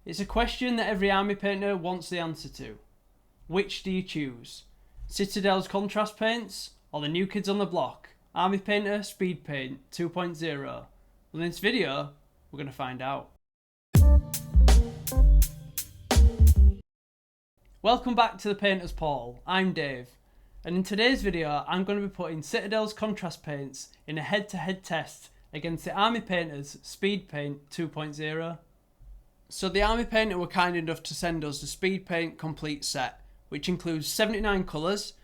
It's a question that every army painter wants the answer to. Which do you choose? Citadel's Contrast Paints or the new kids on the block, Army Painter Speedpaint 2.0? Well, in this video, we're going to find out. Welcome back to the Painter's Paul. I'm Dave, and in today's video I'm going to be putting Citadel's Contrast Paints in a head-to-head test against the Army Painter's Speedpaint 2.0. So the Army Painter were kind enough to send us the Speedpaint complete set, which includes 79 colours,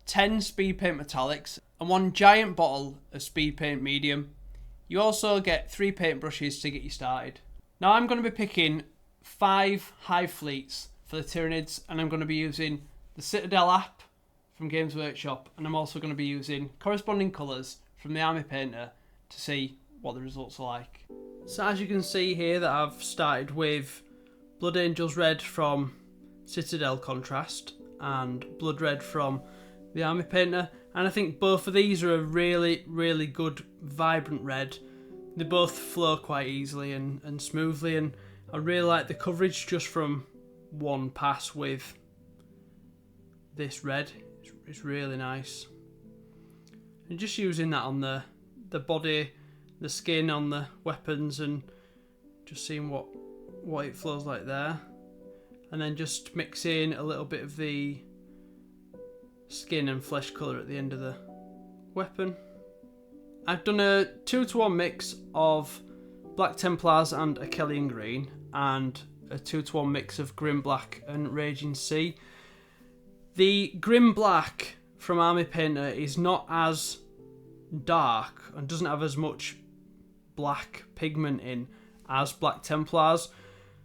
10 Speedpaint metallics and one giant bottle of Speedpaint medium. You also get 3 paintbrushes to get you started. Now I'm going to be picking 5 Hive Fleets for the Tyranids, and I'm going to be using the Citadel app from Games Workshop, and I'm also going to be using corresponding colours from the Army Painter to see what the results are like. So as you can see here that I've started with Blood Angels Red from Citadel Contrast and Blood Red from the Army Painter, and I think both of these are a really good vibrant red. They both flow quite easily and smoothly, and I really like the coverage just from one pass with this red. It's really nice, and just using that on the body, the skin, on the weapons, and just seeing what it flows like there, and then just mixing a little bit of the skin and flesh colour at the end of the weapon. I've done a 2-to-1 mix of Black Templars and Achillean Green, and a 2-to-1 mix of Grim Black and Raging Sea. The Grim Black from Army Painter is not as dark and doesn't have as much black pigment in as Black Templars,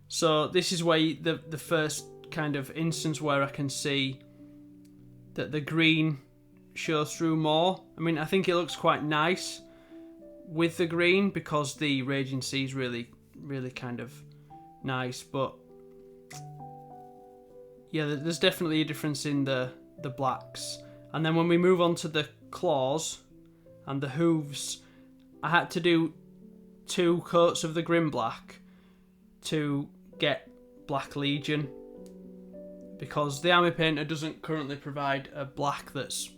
so this is where the first kind of instance where I can see that the green shows through more. I mean, I think it looks quite nice with the green because the Raging Sea is really kind of nice, but yeah, there's definitely a difference in the blacks. And then when we move on to the claws and the hooves, I had to do 2 coats of the Grim Black to get Black Legion, because the Army Painter doesn't currently provide a black that's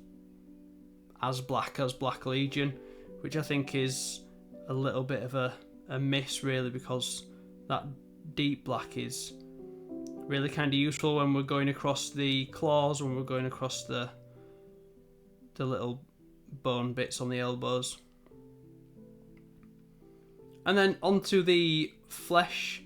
as black as Black Legion, which I think is a little bit of a miss really, because that deep black is really kind of useful when we're going across the claws, when we're going across the little bone bits on the elbows. And then onto the flesh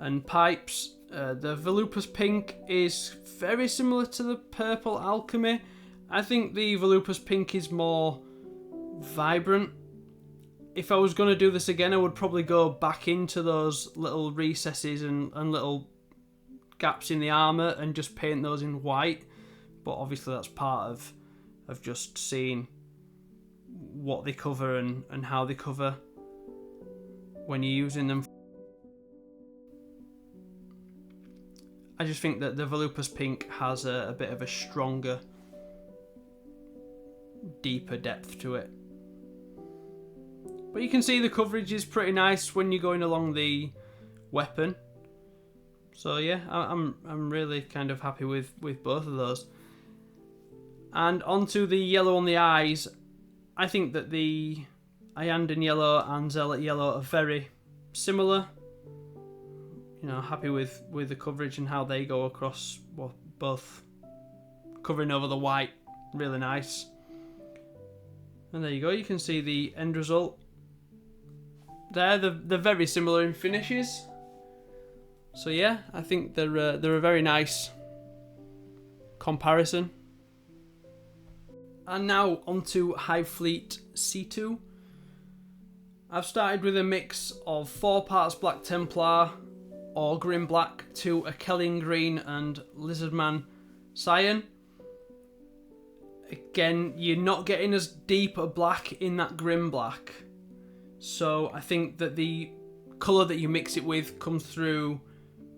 and pipes. The Volupus Pink is very similar to the Purple Alchemy. I think the Volupus Pink is more vibrant. If I was going to do this again, I would probably go back into those little recesses and little gaps in the armour and just paint those in white. But obviously that's part of just seeing what they cover and how they cover when you're using them. I just think that the Volupus Pink has a bit of a stronger, deeper depth to it. But you can see the coverage is pretty nice when you're going along the weapon. So yeah, I'm really kind of happy with both of those. And onto the yellow on the eyes. I think that the Iyanden Yellow and Zealot Yellow are very similar. You know, happy with the coverage and how they go across, well, both covering over the white, really nice. And there you go, you can see the end result there. They're very similar in finishes. So yeah, I think they're a very nice comparison. And now onto Hive Fleet C2. I've started with a mix of 4 parts Black Templar or Grim Black to Achillean Green and Lizardman Cyan. Again, you're not getting as deep a black in that Grim Black, so I think that the colour that you mix it with comes through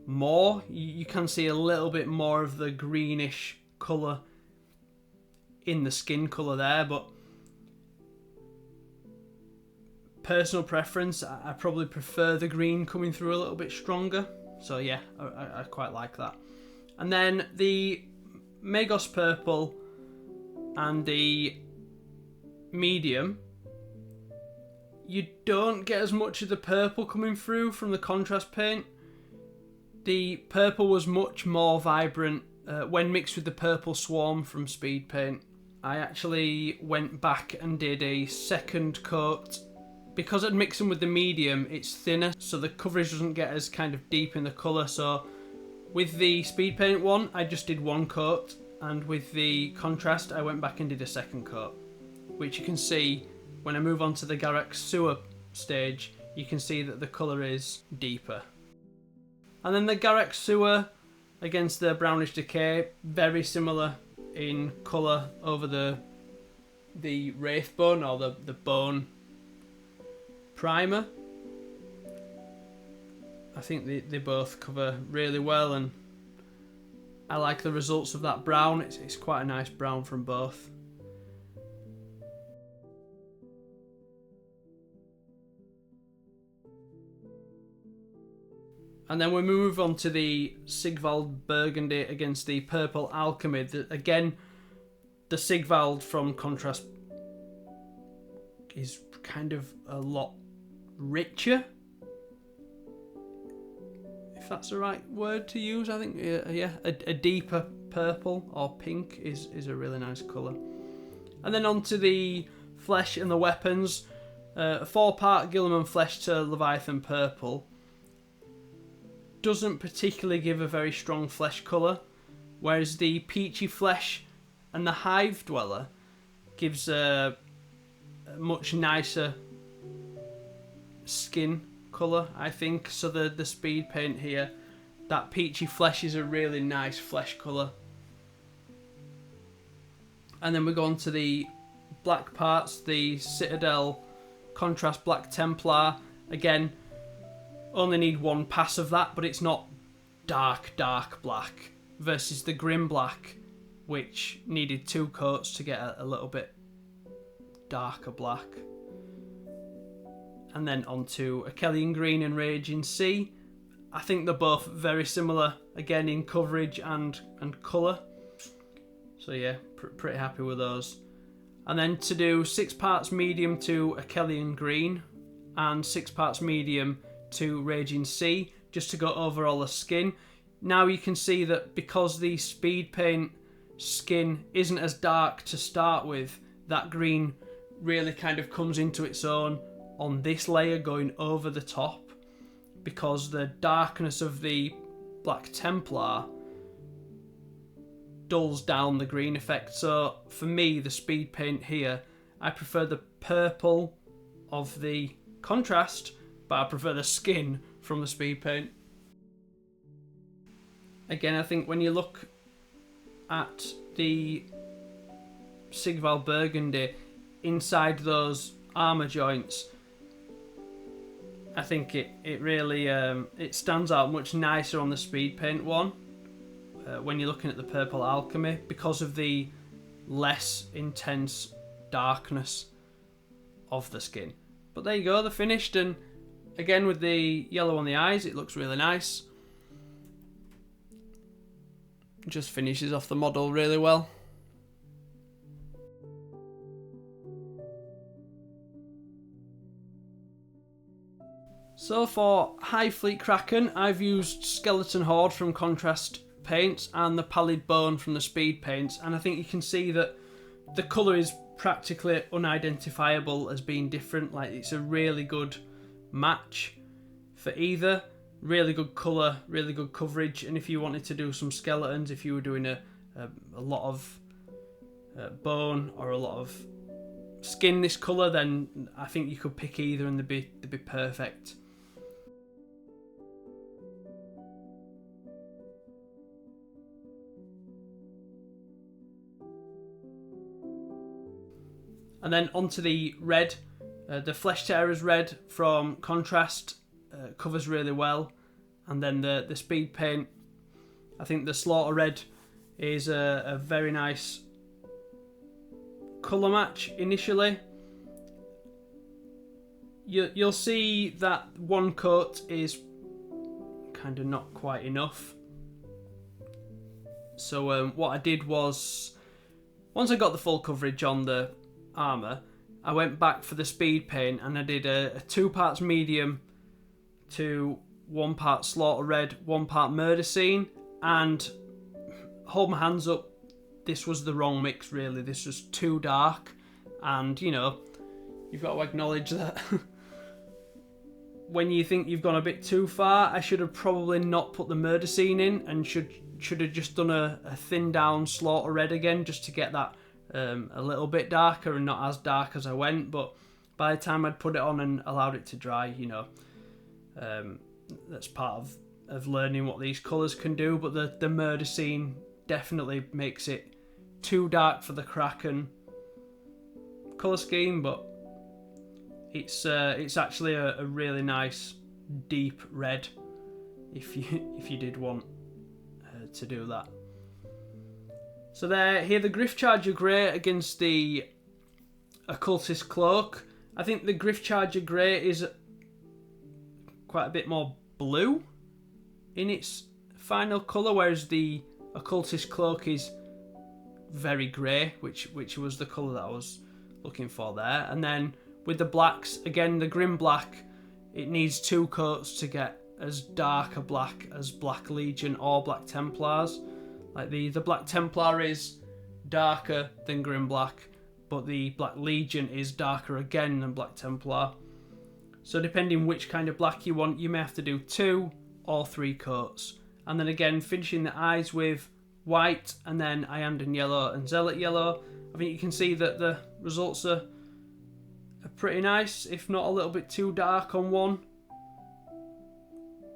more. You can see a little bit more of the greenish colour in the skin colour there, but personal preference, I probably prefer the green coming through a little bit stronger. So yeah, I quite like that. And then the Magos Purple and the medium, you don't get as much of the purple coming through from the contrast paint. The purple was much more vibrant when mixed with the Purple Swarm from Speedpaint. I actually went back and did a second coat. Because I'd mixed them with the medium, it's thinner, so the coverage doesn't get as kind of deep in the colour. So with the Speedpaint one, I just did one coat, and with the contrast, I went back and did a second coat, which you can see when I move on to the Garruk Sewer stage. You can see that the colour is deeper. And then the Garruk Sewer against the Brownish Decay, very similar in colour over the Wraith Bone, or the bone primer. I think they both cover really well, and I like the results of that brown. It's quite a nice brown from both. And then we move on to the Sigvald Burgundy against the Purple Alchemy. Again, the Sigvald from Contrast is kind of a lot richer, if that's the right word to use. I think, yeah, a deeper purple or pink is a really nice colour. And then on to the flesh and the weapons. A 4-part Guilliman flesh to Leviathan purple doesn't particularly give a very strong flesh colour, whereas the peachy flesh and the Hive Dweller gives a much nicer skin colour, I think. So the speed paint here, that peachy flesh is a really nice flesh colour. And then we go on to the black parts, the Citadel Contrast Black Templar. Again, only need one pass of that, but it's not dark black, versus the Grim Black, which needed 2 coats to get a little bit darker black. And then onto Achelian Green and Raging Sea. I think they're both very similar, again, in coverage and colour. So yeah, pretty happy with those. And then to do 6 parts medium to Achelian Green and 6 parts medium to Raging Sea, just to go over all the skin. Now you can see that because the speed paint skin isn't as dark to start with, that green really kind of comes into its own on this layer going over the top, because the darkness of the Black Templar dulls down the green effect. So for me, the speed paint here, I prefer the purple of the contrast, but I prefer the skin from the speed paint. Again, I think when you look at the Sigvald Burgundy inside those armour joints, I think it really it stands out much nicer on the speed paint one when you're looking at the Purple Alchemy, because of the less intense darkness of the skin. But there you go, they're finished, and again with the yellow on the eyes, it looks really nice. Just finishes off the model really well. So for Hive Fleet Kraken, I've used Skeleton Horde from Contrast Paints and the Pallid Bone from the Speed Paints, and I think you can see that the colour is practically unidentifiable as being different. Like, it's a really good match for either. Really good colour, really good coverage, and if you wanted to do some skeletons, if you were doing a lot of bone or a lot of skin this colour, then I think you could pick either and they'd be perfect. And then onto the red. The Flesh Tearers red from Contrast covers really well. And then the speed paint, I think the Slaughter red is a very nice colour match initially. You'll see that one coat is kind of not quite enough. So what I did was, once I got the full coverage on the armour, I went back for the speed paint and I did a 2 parts medium to 1 part slaughter red, 1 part murder scene, and hold my hands up, this was the wrong mix really. This was too dark, and you know, you've got to acknowledge that when you think you've gone a bit too far, I should have probably not put the murder scene in and should have just done a thin down slaughter red again, just to get that a little bit darker and not as dark as I went. But by the time I'd put it on and allowed it to dry, you know, that's part of learning what these colours can do. But the murder scene definitely makes it too dark for the Kraken colour scheme, but it's actually a really nice deep red if you did want to do that. So here the Griff Charger Grey against the Occultist Cloak. I think the Griff Charger Grey is quite a bit more blue in its final colour, whereas the Occultist Cloak is very grey, which was the colour that I was looking for there. And then with the blacks, again, the Grim Black, it needs 2 coats to get as dark a black as Black Legion or Black Templars. Like the Black Templar is darker than Grim Black, but the Black Legion is darker again than Black Templar. So depending which kind of black you want, you may have to do 2 or 3 coats. And then again, finishing the eyes with white, and then Iandan Yellow and Zealot Yellow. I think you can see that the results are pretty nice, if not a little bit too dark on one.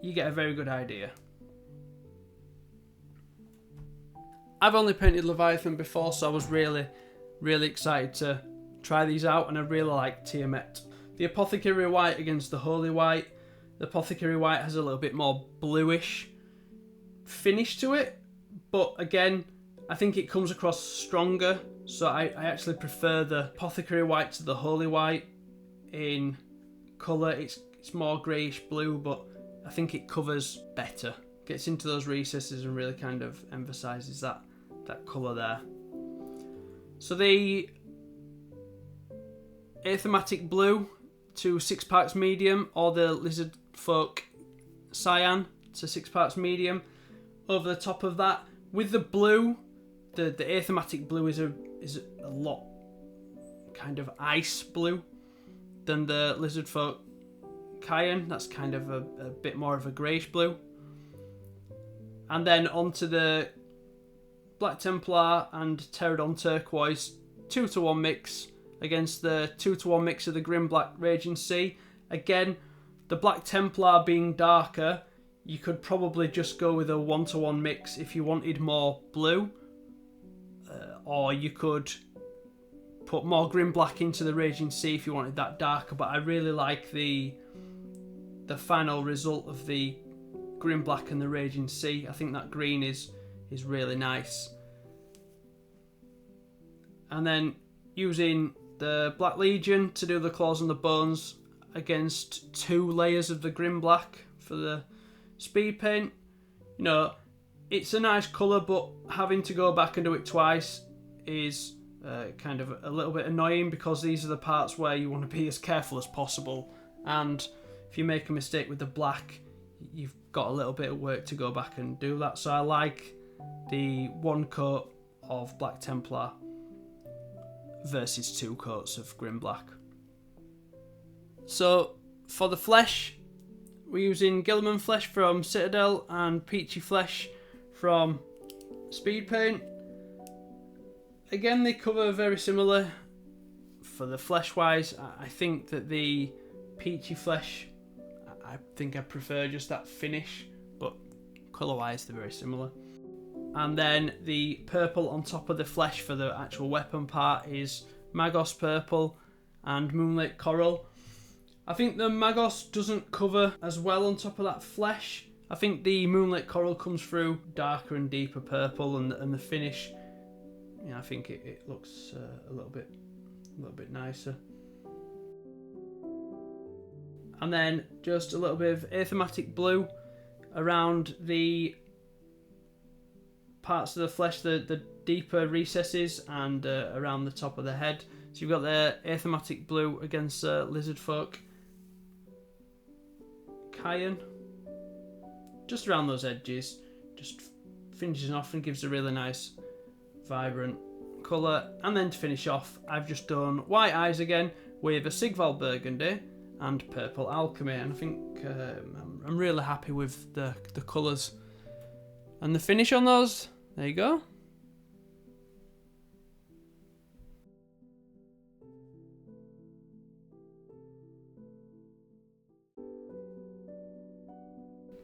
You get a very good idea. I've only painted Leviathan before, so I was really excited to try these out, and I really like Tiamat. The Apothecary White against the Holy White. The Apothecary White has a little bit more bluish finish to it, but again, I think it comes across stronger, so I actually prefer the Apothecary White to the Holy White in colour. It's more greyish blue, but I think it covers better. Gets into those recesses and really kind of emphasises that colour there. So the Aethematic Blue to 6 parts medium, or the Lizard Folk Cyan to 6 parts medium over the top of that. With the blue, the Aethematic Blue is a lot kind of ice blue than the Lizard Folk Cyan. That's kind of a bit more of a greyish blue. And then onto the Black Templar and Pterodon Turquoise 2-to-1 mix against the 2-to-1 mix of the Grim Black Raging Sea. Again, the Black Templar being darker, you could probably just go with a 1-to-1 mix if you wanted more blue, or you could put more Grim Black into the Raging Sea if you wanted that darker. But I really like the final result of the Grim Black and the Raging Sea. I think that green is really nice. And then using the Black Legion to do the claws and the bones against 2 layers of the Grim Black for the speed paint. You know, it's a nice colour, but having to go back and do it twice is kind of a little bit annoying, because these are the parts where you want to be as careful as possible, and if you make a mistake with the black, you've got a little bit of work to go back and do that. So I like the 1 coat of Black Templar versus 2 coats of Grim Black. So for the flesh, we're using Gilliman Flesh from Citadel and Peachy Flesh from Speedpaint. Again, they cover very similar for the flesh wise. I think that the Peachy Flesh, I think I prefer just that finish, but colour wise they're very similar. And then the purple on top of the flesh for the actual weapon part is Magos Purple and Moonlit Coral. I think the Magos doesn't cover as well on top of that flesh. I think the Moonlit Coral comes through darker and deeper purple, and the finish, yeah, I think it looks a little bit nicer. And then just a little bit of Aethematic Blue around the parts of the flesh, the deeper recesses, and around the top of the head. So you've got the Athematic Blue against Lizard Folk Cayenne. Just around those edges, just finishes off and gives a really nice, vibrant colour. And then to finish off, I've just done white eyes again with a Sigval Burgundy and Purple Alchemy. And I think I'm really happy with the colours and the finish on those. There you go.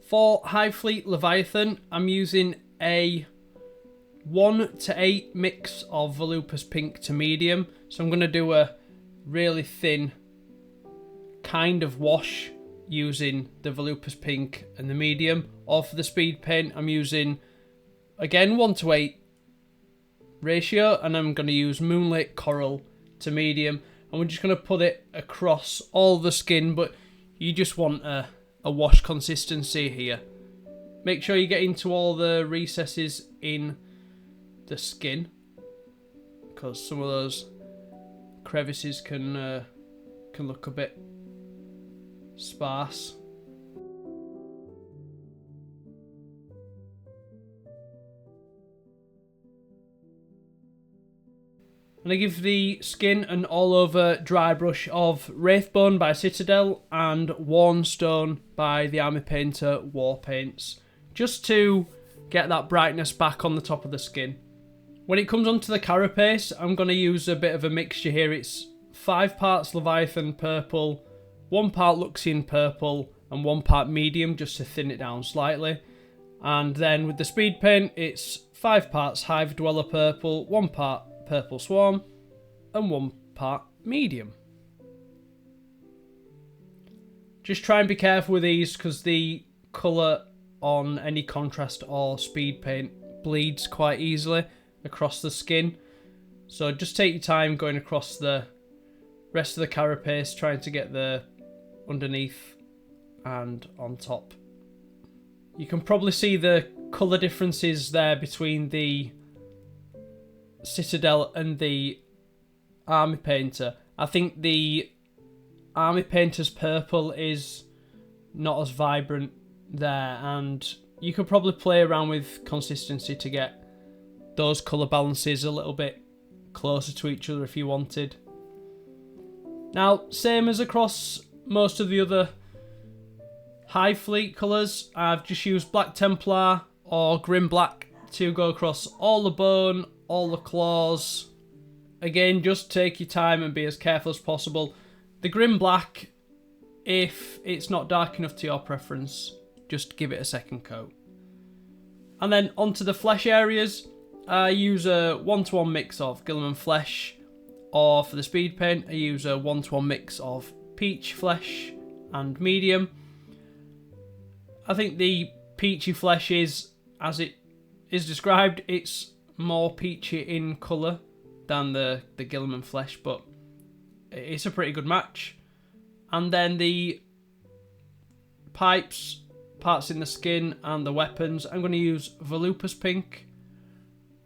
For Hive Fleet Leviathan, I'm using a 1:8 mix of Volupus Pink to medium. So I'm going to do a really thin kind of wash using the Volupus Pink and the medium. Or for the speed paint, I'm using, again, 1:8 ratio. And I'm going to use Moonlit Coral to medium. And we're just going to put it across all the skin. But you just want a wash consistency here. Make sure you get into all the recesses in the skin, because some of those crevices can look a bit sparse. And I give the skin an all-over dry brush of Wraithbone by Citadel and Warnstone by the Army Painter War Paints, just to get that brightness back on the top of the skin. When it comes onto the carapace, I'm going to use a bit of a mixture here. It's 5 parts Leviathan purple, 1 part Luxian purple, and 1 part medium, just to thin it down slightly. And then with the speed paint, it's 5 parts Hive Dweller purple, 1 part Purple Swarm, and 1 part medium. Just try and be careful with these, because the colour on any contrast or speed paint bleeds quite easily across the skin. So just take your time going across the rest of the carapace, trying to get the underneath and on top. You can probably see the colour differences there between the Citadel and the Army Painter. I think the Army Painter's purple is not as vibrant there, and you could probably play around with consistency to get those colour balances a little bit closer to each other if you wanted. Now, same as across most of the other Hive Fleet colours, I've just used Black Templar or Grim Black to go across all the bone, all the claws. Again, just take your time and be as careful as possible. The Grim Black, if it's not dark enough to your preference, just give it a second coat. And then onto the flesh areas, I use a 1:1 mix of Gilliman Flesh, or for the speed paint, I use a 1:1 mix of Peach Flesh and medium. I think the peachy flesh is, as it is described, it's more peachy in colour than the Gilliman Flesh, but it's a pretty good match. And then the pipes, parts in the skin, and the weapons, I'm going to use Volupus Pink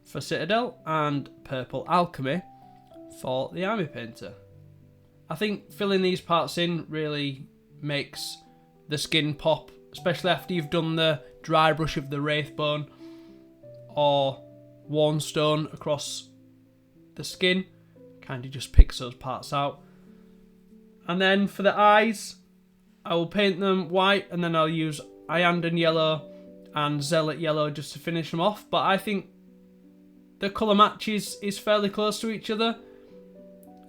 for Citadel and Purple Alchemy for the Army Painter. I think filling these parts in really makes the skin pop, especially after you've done the dry brush of the Wraithbone or Warnstone across the skin. Kind of just picks those parts out. And then for the eyes, I will paint them white, and then I'll use Iandan Yellow and Zealot Yellow just to finish them off. But I think the colour match is fairly close to each other.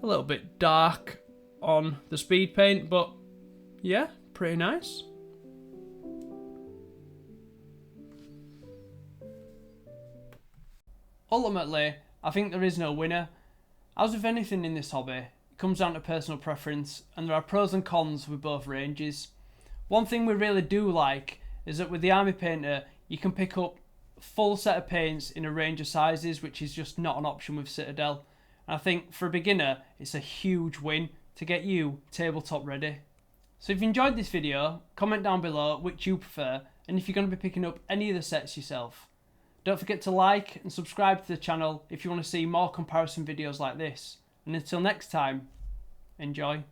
A little bit dark on the speed paint, but yeah, pretty nice. Ultimately, I think there is no winner. As with anything in this hobby, it comes down to personal preference, and there are pros and cons with both ranges. One thing we really do like is that with the Army Painter, you can pick up a full set of paints in a range of sizes, which is just not an option with Citadel. And I think for a beginner, it's a huge win to get you tabletop ready. So if you enjoyed this video, comment down below which you prefer, and if you're going to be picking up any of the sets yourself. Don't forget to like and subscribe to the channel if you want to see more comparison videos like this. And until next time, enjoy.